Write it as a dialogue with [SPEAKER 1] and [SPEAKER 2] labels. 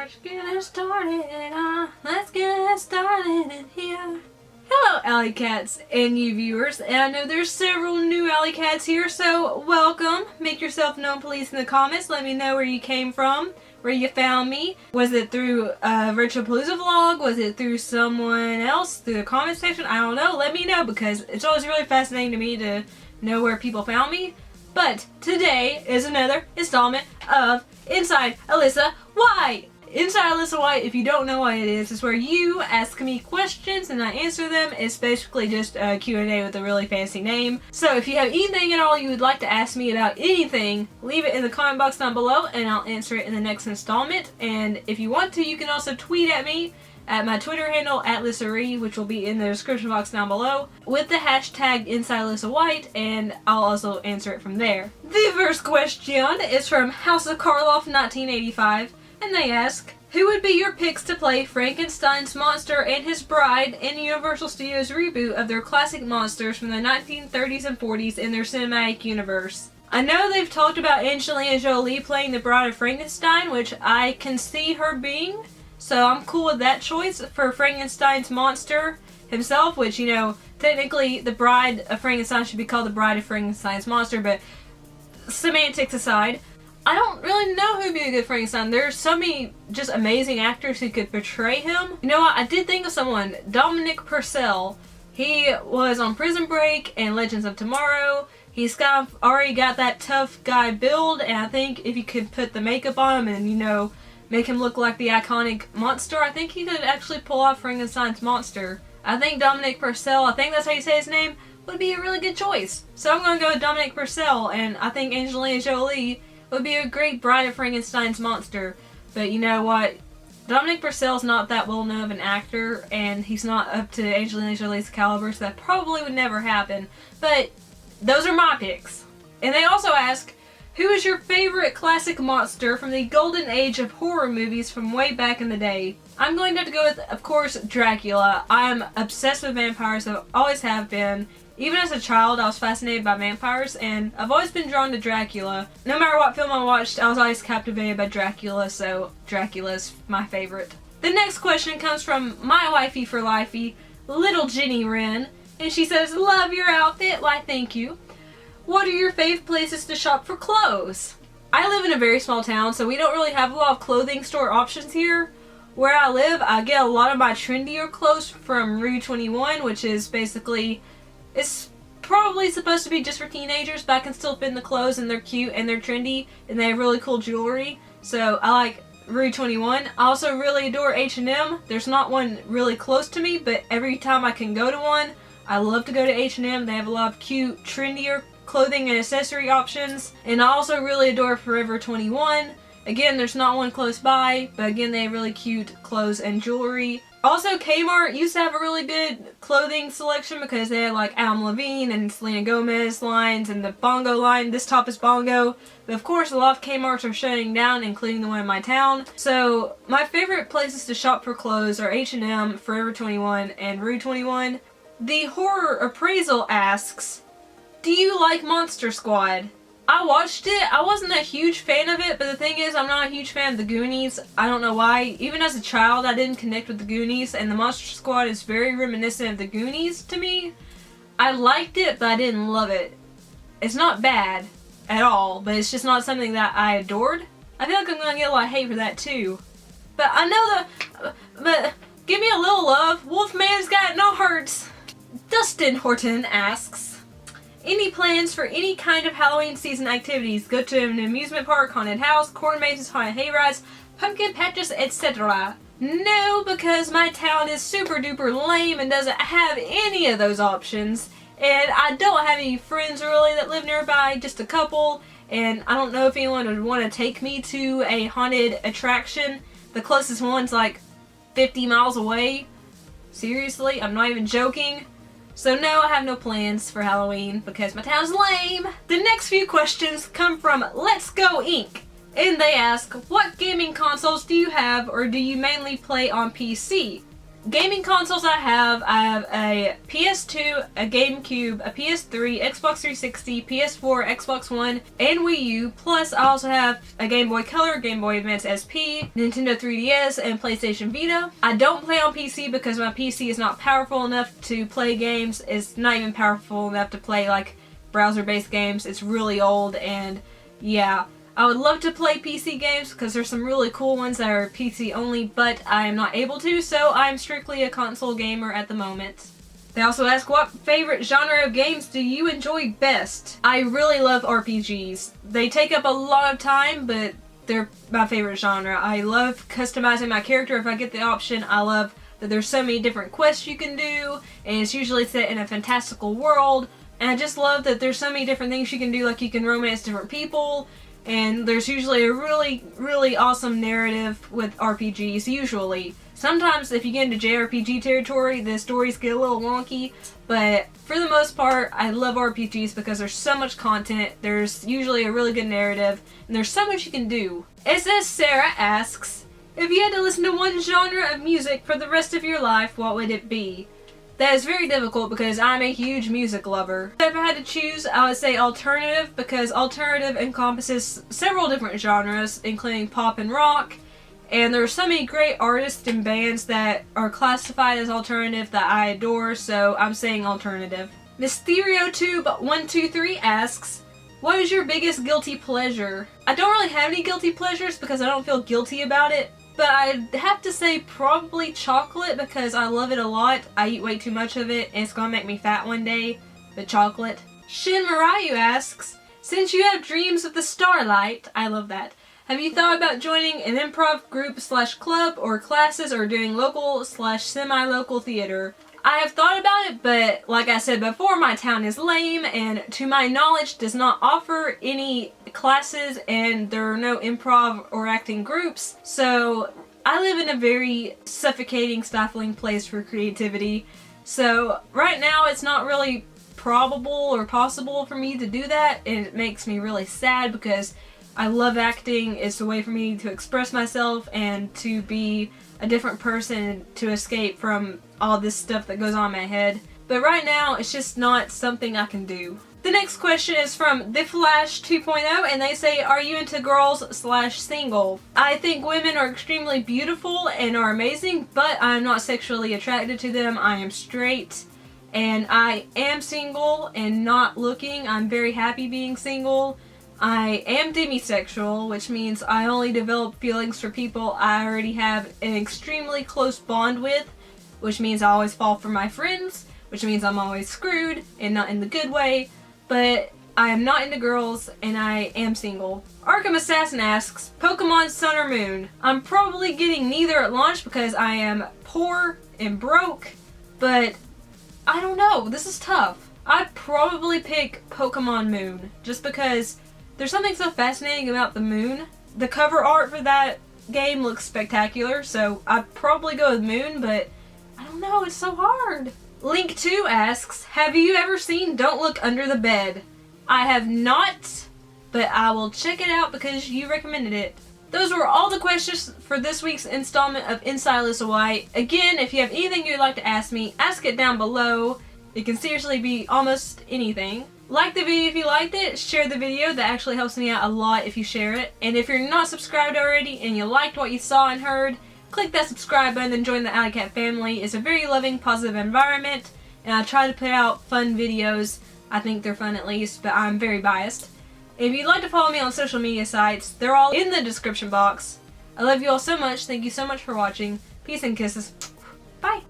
[SPEAKER 1] Let's get started, let's get started in here. Hello Alycats and you viewers, and I know there's several new Alycats here, so welcome. Make yourself known please in the comments. Let me know where you came from, where you found me. Was it through a Retropalooza vlog? Was it through someone else? Through the comment section? I don't know. Let me know because it's always really fascinating to me to know where people found me. But today is another installment of Inside Alyssa White. Inside Alyssa White, if you don't know what it is where you ask me questions and I answer them. It's basically just a Q&A with a really fancy name. So if you have anything at all you would like to ask me about anything, leave it in the comment box down below and I'll answer it in the next installment. And if you want to, you can also tweet at me at my Twitter handle @LyssaRee, which will be in the description box down below, with the hashtag Inside Alyssa White, and I'll also answer it from there. The first question is from House of Karloff 1985. And they ask, who would be your picks to play Frankenstein's Monster and his bride in Universal Studios' reboot of their classic monsters from the 1930s and 40s in their cinematic universe? I know they've talked about Angelina Jolie playing the Bride of Frankenstein, which I can see her being, so I'm cool with that choice for Frankenstein's Monster himself, which, you know, technically the Bride of Frankenstein should be called the Bride of Frankenstein's Monster, but semantics aside, I don't really know who'd be a good Frankenstein. There's so many just amazing actors who could portray him. You know what? I did think of someone. Dominic Purcell. He was on Prison Break and Legends of Tomorrow. He's already got that tough guy build, and I think if you could put the makeup on him and, you know, make him look like the iconic monster, I think he could actually pull off Frankenstein's Monster. I think Dominic Purcell, I think that's how you say his name, would be a really good choice. So I'm going to go with Dominic Purcell, and I think Angelina Jolie would be a great Bride of Frankenstein's Monster. But you know what? Dominic Purcell's not that well known of an actor, and he's not up to Angelina Jolie's caliber, so that probably would never happen. But those are my picks. And they also ask, who is your favorite classic monster from the golden age of horror movies from way back in the day? I'm going to have to go with, of course, Dracula. I am obsessed with vampires, I always have been. Even as a child, I was fascinated by vampires, and I've always been drawn to Dracula. No matter what film I watched, I was always captivated by Dracula, so Dracula's my favorite. The next question comes from my wifey for lifey, Little Jenny Wren, and she says, love your outfit, why thank you. What are your fave places to shop for clothes? I live in a very small town, so we don't really have a lot of clothing store options here. Where I live, I get a lot of my trendier clothes from Rue 21, which is basically, it's probably supposed to be just for teenagers, but I can still fit in the clothes and they're cute and they're trendy and they have really cool jewelry. So I like Rue 21. I also really adore H&M. There's not one really close to me, but every time I can go to one, I love to go to H&M. They have a lot of cute, trendier clothing and accessory options. And I also really adore Forever 21. Again, there's not one close by, but again, they have really cute clothes and jewelry. Also, Kmart used to have a really good clothing selection because they had like Adam Levine and Selena Gomez lines and the Bongo line, This Top is Bongo. But of course, a lot of Kmarts are shutting down, including the one in my town. So my favorite places to shop for clothes are H&M, Forever 21, and Rue 21. The Horror Appraisal asks, do you like Monster Squad? I watched it. I wasn't a huge fan of it, but the thing is, I'm not a huge fan of the Goonies. I don't know why. Even as a child, I didn't connect with the Goonies, and the Monster Squad is very reminiscent of the Goonies to me. I liked it, but I didn't love it. It's not bad at all, but it's just not something that I adored. I feel like I'm gonna get a lot of hate for that too. But I know but give me a little love. Wolfman's got no hurts. Dustin Horton asks, any plans for any kind of Halloween season activities? Go to an amusement park, haunted house, corn mazes, haunted hayrides, pumpkin patches, etc. No, because my town is super duper lame and doesn't have any of those options. And I don't have any friends really that live nearby, just a couple. And I don't know if anyone would want to take me to a haunted attraction. The closest one's like 50 miles away. Seriously, I'm not even joking. So no, I have no plans for Halloween because my town's lame. The next few questions come from Let's Go Inc. And they ask, what gaming consoles do you have or do you mainly play on PC? gaming consoles I have a PS2, a GameCube, a PS3, Xbox 360, PS4, Xbox One, and Wii U. Plus, I also have a Game Boy Color, Game Boy Advance SP, Nintendo 3DS, and PlayStation Vita. I don't play on PC because my PC is not powerful enough to play games. It's not even powerful enough to play like browser-based games. It's really old, and yeah. I would love to play PC games because there's some really cool ones that are PC only, but I am not able to, so I'm strictly a console gamer at the moment. They also ask, what favorite genre of games do you enjoy best? I really love RPGs. They take up a lot of time, but they're my favorite genre. I love customizing my character if I get the option. I love that there's so many different quests you can do, and it's usually set in a fantastical world. And I just love that there's so many different things you can do, like you can romance different people. And there's usually a really awesome narrative with RPGs, usually. Sometimes if you get into JRPG territory, the stories get a little wonky, but for the most part, I love RPGs because there's so much content, there's usually a really good narrative, and there's so much you can do. SS Sarah asks, if you had to listen to one genre of music for the rest of your life, what would it be? That is very difficult because I'm a huge music lover. If I had to choose, I would say alternative because alternative encompasses several different genres, including pop and rock, and there are so many great artists and bands that are classified as alternative that I adore, so I'm saying alternative. MysterioTube123 asks, what is your biggest guilty pleasure? I don't really have any guilty pleasures because I don't feel guilty about it. But I'd have to say probably chocolate because I love it a lot. I eat way too much of it and it's gonna make me fat one day. But chocolate. Shin Marayu asks, since you have dreams of the starlight, I love that, have you thought about joining an improv group / club or classes or doing local / semi-local theater? I have thought about it, but like I said before, my town is lame and to my knowledge does not offer any classes and there are no improv or acting groups. So I live in a very suffocating, stifling place for creativity. So right now it's not really probable or possible for me to do that, and it makes me really sad because I love acting. It's a way for me to express myself and to be a different person, to escape from all this stuff that goes on in my head. But right now, it's just not something I can do. The next question is from The Flash 2.0, and they say, are you into girls / single? I think women are extremely beautiful and are amazing, but I'm not sexually attracted to them. I am straight, and I am single and not looking. I'm very happy being single. I am demisexual, which means I only develop feelings for people I already have an extremely close bond with, which means I always fall for my friends, which means I'm always screwed, and not in the good way, but I am not into girls, and I am single. Arkham Assassin asks, Pokemon Sun or Moon? I'm probably getting neither at launch because I am poor and broke, but I don't know, this is tough. I'd probably pick Pokemon Moon, just because there's something so fascinating about the moon. The cover art for that game looks spectacular, so I'd probably go with Moon, but I don't know, it's so hard. Link2 asks, have you ever seen Don't Look Under the Bed? I have not, but I will check it out because you recommended it. Those were all the questions for this week's installment of Inside Alyssa White. Again, if you have anything you'd like to ask me, ask it down below. It can seriously be almost anything. Like the video if you liked it, share the video, that actually helps me out a lot if you share it. And if you're not subscribed already and you liked what you saw and heard, click that subscribe button and join the Alycat family. It's a very loving, positive environment, and I try to put out fun videos. I think they're fun at least, but I'm very biased. If you'd like to follow me on social media sites, they're all in the description box. I love you all so much. Thank you so much for watching. Peace and kisses. Bye!